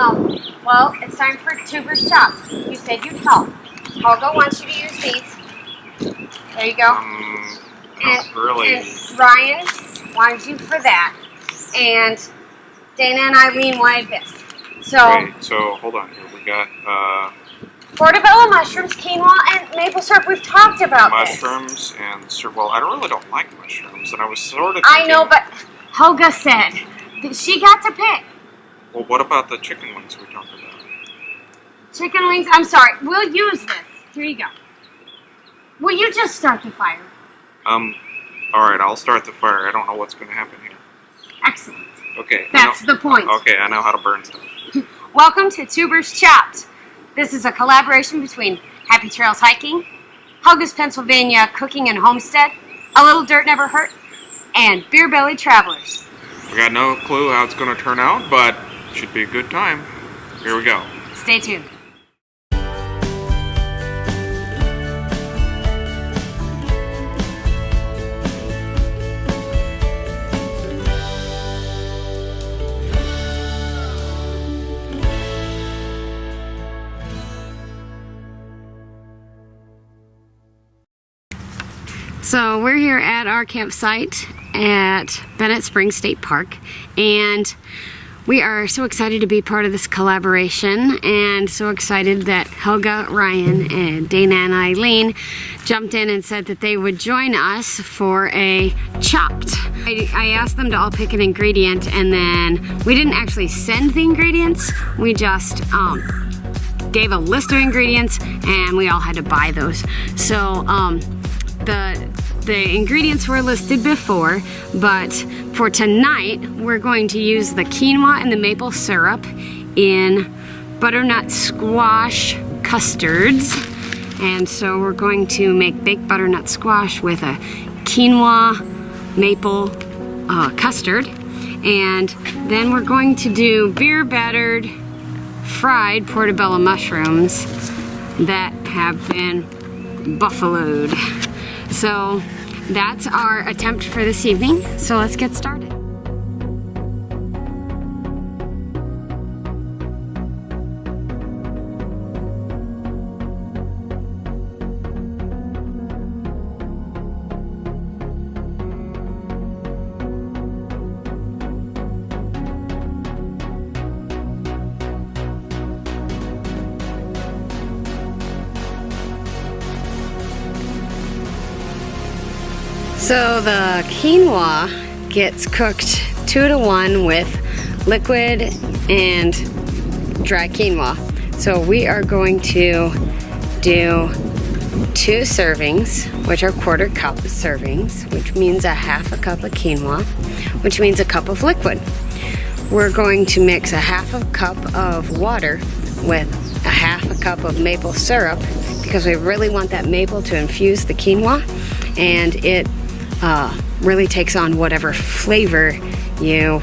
Well, it's time for Tuber's Chops. You said you'd help. Helga wants you to use these. There you go. Not really. And Ryan wanted you for that. And Dana and Eileen wanted this. So, Wait, so hold on here. We got portobello mushrooms, quinoa, and maple syrup. We've talked about mushrooms and well, I really don't like mushrooms, and I was sort of I know, but Helga said that she got to pick. Well, what about the chicken wings we talked about? Chicken wings, I'm sorry. We'll use this. Here you go. Will you just start the fire? Alright, I'll start the fire. I don't know what's going to happen here. Excellent. Okay. That's the point. Okay, I know how to burn stuff. Welcome to Tuber's Chopped. This is a collaboration between Happy Trails Hiking, Helga's Pennsylvania Cooking and Homestead, A Little Dirt Never Hurt, and Beer Belly Travelers. We got no clue how it's going to turn out, but it should be a good time. Here we go. Stay tuned. So we're here at our campsite at Bennett Springs State Park, and we are so excited to be part of this collaboration, and so excited that Helga, Ryan, and Dana and Eileen jumped in and said that they would join us for a chopped. I asked them to all pick an ingredient, and then we didn't actually send the ingredients. We just gave a list of ingredients, and we all had to buy those. So the ingredients were listed before, but for tonight we're going to use the quinoa and the maple syrup in butternut squash custards. And so we're going to make baked butternut squash with a quinoa maple custard. And then we're going to do beer battered fried portobello mushrooms that have been buffaloed. So that's our attempt for this evening. So let's get started. So the quinoa gets cooked 2-to-1 with liquid and dry quinoa. So we are going to do 2 servings, which are 1/4 cup servings, which means a 1/2 cup of quinoa, which means a cup of liquid. We're going to mix a 1/2 cup of water with a 1/2 cup of maple syrup, because we really want that maple to infuse the quinoa, and it really takes on whatever flavor you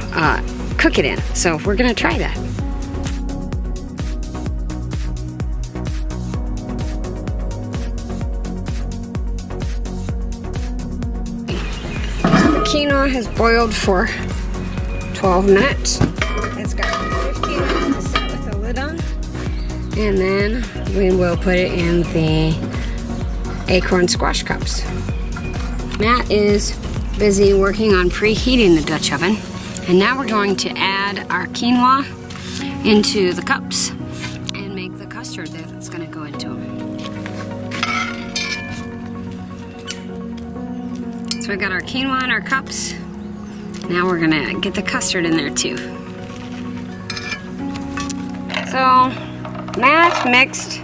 cook it in. So we're gonna try that. The quinoa has boiled for 12 minutes. It's got 15 minutes to sit with the lid on, and then we will put it in the acorn squash cups. Matt is busy working on preheating the Dutch oven, and now we're going to add our quinoa into the cups and make the custard that's going to go into them. So we've got our quinoa in our cups. Now we're going to get the custard in there too. So Matt mixed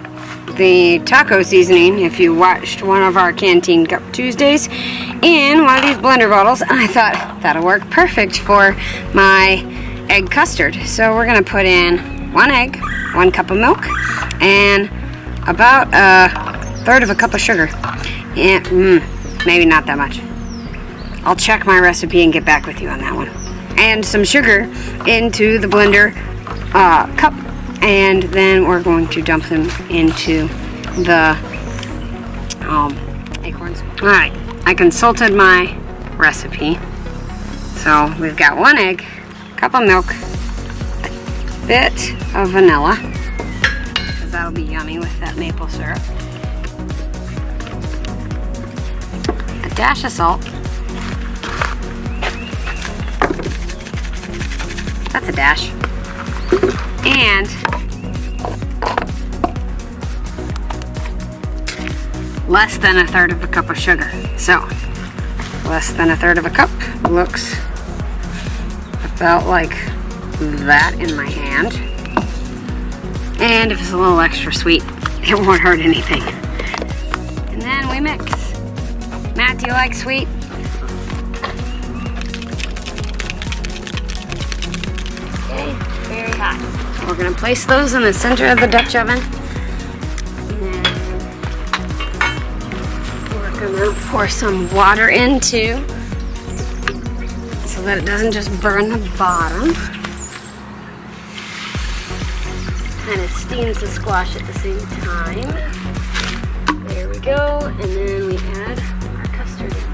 the taco seasoning, if you watched one of our Canteen Cup Tuesdays, in one of these blender bottles, and I thought that'll work perfect for my egg custard. So we're gonna put in 1 egg, 1 cup of milk, and about 1/3 of a cup of sugar. And maybe not that much. I'll check my recipe and get back with you on that one. And some sugar into the blender cup. And then we're going to dump them into the acorns. Alright, I consulted my recipe. So we've got 1 egg, cup of milk, bit of vanilla, because that'll be yummy with that maple syrup. A dash of salt. That's a dash. And less than 1/3 of a cup of sugar. So, less than 1/3 of a cup looks about like that in my hand. And if it's a little extra sweet, it won't hurt anything. And then we mix. Matt, do you like sweet? Okay, very hot. We're gonna place those in the center of the Dutch oven. And we're gonna pour some water in too, so that it doesn't just burn the bottom. Kind of steams the squash at the same time. There we go, and then we add our custard in.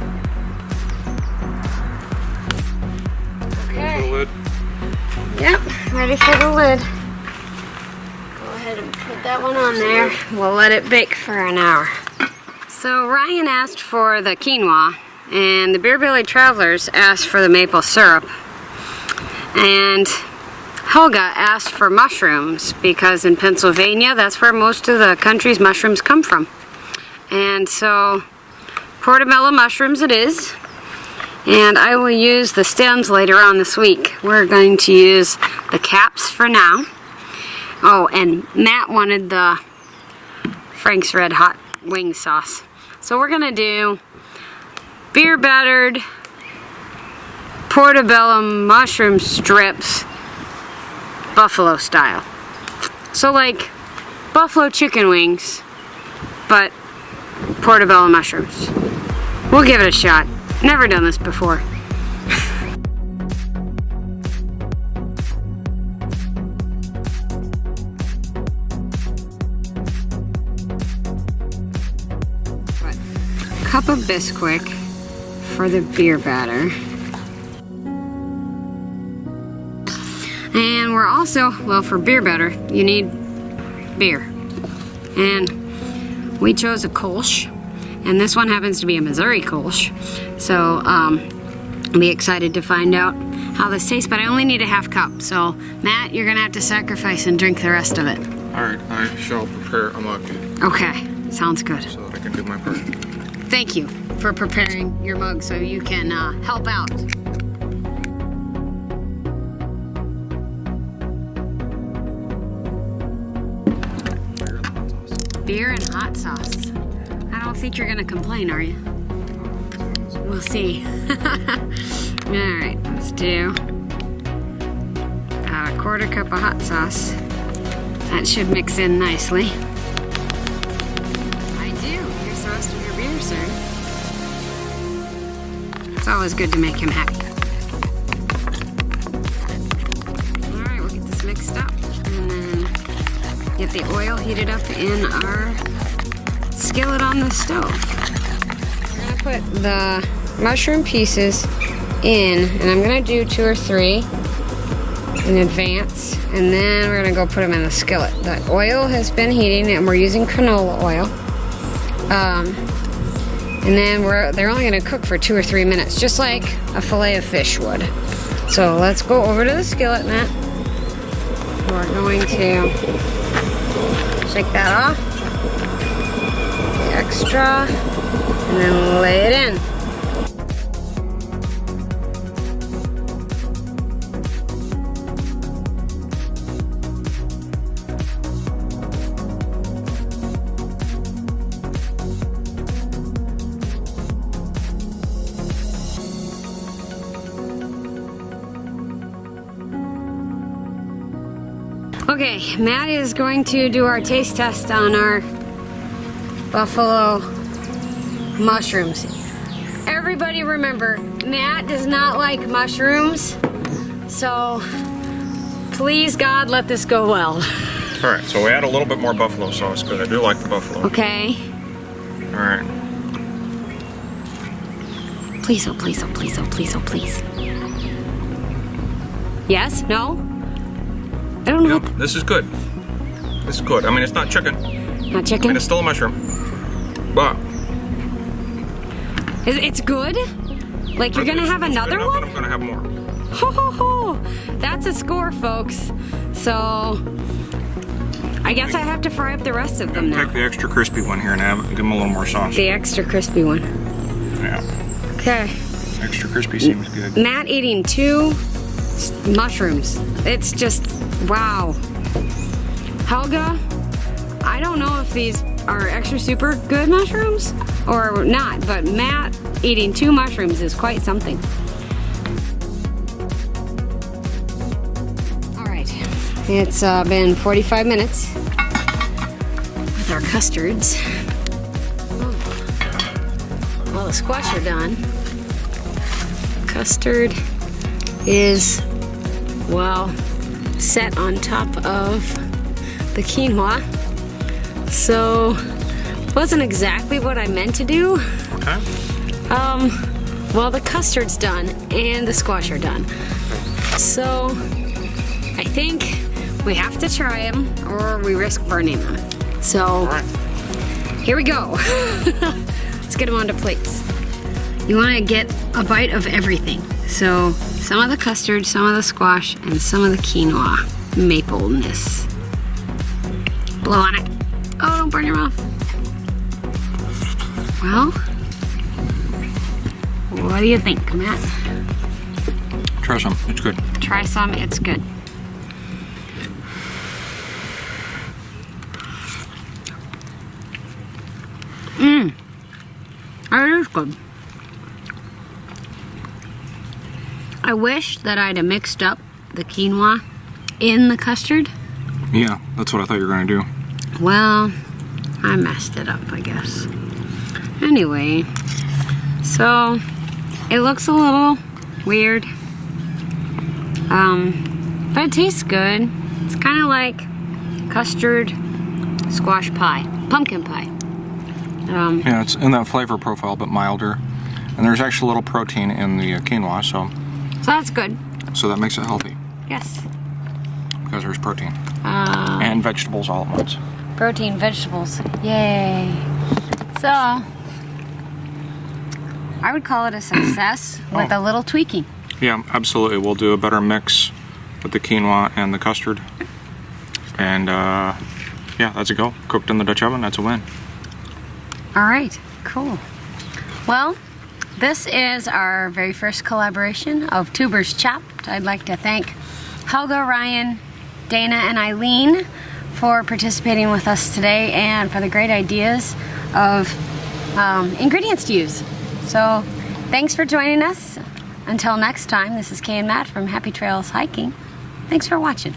Okay. The lid. Yep, ready for the lid. Go ahead and put that one on there. We'll let it bake for an hour. So Ryan asked for the quinoa, and the Beer Belly Travelers asked for the maple syrup. And Helga asked for mushrooms, because in Pennsylvania, that's where most of the country's mushrooms come from. And so, portobello mushrooms it is. And I will use the stems later on this week. We're going to use the caps for now. Oh, and Matt wanted the Frank's Red Hot wing sauce. So we're gonna do beer battered portobello mushroom strips, buffalo style. So like buffalo chicken wings, but portobello mushrooms. We'll give it a shot. Never done this before. Cup of Bisquick for the beer batter. And we're also, well, for beer batter, you need beer. And we chose a Kolsch, and this one happens to be a Missouri Kolsch. So, I'll be excited to find out how this tastes, but I only need a half cup. So, Matt, you're gonna have to sacrifice and drink the rest of it. Alright, I shall prepare a mug Okay, sounds good. so that I can do my part. Thank you for preparing your mug so you can help out. Beer and hot sauce. I don't think you're gonna complain, are you? We'll see. Alright, let's do about a 1/4 cup of hot sauce. That should mix in nicely. I do. Here's the rest of your beer, sir. It's always good to make him happy. Alright, we'll get this mixed up and then get the oil heated up in our skillet on the stove. We're gonna put the mushroom pieces in, and I'm gonna do 2 or 3 in advance, and then we're gonna go put them in the skillet. The oil has been heating, and we're using canola oil. And then they're only gonna cook for 2 or 3 minutes, just like a fillet of fish would. So let's go over to the skillet, Matt. We're going to shake that off, the extra, and then lay it in. Okay, Matt is going to do our taste test on our buffalo mushrooms. Everybody remember, Matt does not like mushrooms, so please God, let this go well. Alright, so we add a little bit more buffalo sauce because I do like the buffalo. Okay. Alright. Please, oh please, oh please, oh please, oh please. Yes? No? I don't know. Yep, this is good. This is good. I mean, it's not chicken. Not I chicken? mean, it's still a mushroom. But It's good? Like you're gonna have another one? I'm gonna have more. Ho ho ho! That's a score, folks. So I guess I have to fry up the rest of them now. Pick the extra crispy one here and give them a little more sauce. The extra crispy one. Yeah. Okay. Extra crispy seems good. Matt eating 2 mushrooms. It's just, wow. Helga, I don't know if these are extra super good mushrooms or not, but Matt eating 2 mushrooms is quite something. All right, it's been 45 minutes with our custards. Well, the squash are done. Custard is, well, set on top of the quinoa. So, wasn't exactly what I meant to do. Okay. Well, the custard's done and the squash are done. So, I think we have to try them or we risk burning them. So, All right. here we go. Let's get them onto plates. You want to get a bite of everything. So, some of the custard, some of the squash, and some of the quinoa mapleness. Blow on it. Oh, don't burn your mouth. Well, what do you think, Matt? Try some. It's good. Try some, it's good. It is good. I wish that I'd have mixed up the quinoa in the custard. Yeah, that's what I thought you were gonna do. Well, I messed it up, I guess. Anyway, so it looks a little weird, but it tastes good. It's kind of like custard squash pie, pumpkin pie. Yeah, it's in that flavor profile, but milder. And there's actually a little protein in the quinoa, so that's good. that makes it healthy Yes. because there's protein and vegetables all at once. Protein, vegetables. Yay. So, I would call it a success with a little tweaking. Yeah, absolutely. We'll do a better mix with the quinoa and the custard. And yeah, that's a go. Cooked in the Dutch oven, that's a win. All right, cool. Well, this is our very first collaboration of Tubers Chopped. I'd like to thank Helga, Ryan, Dana, and Eileen for participating with us today and for the great ideas of ingredients to use. So, thanks for joining us. Until next time, this is Kay and Matt from Happy Trails Hiking. Thanks for watching.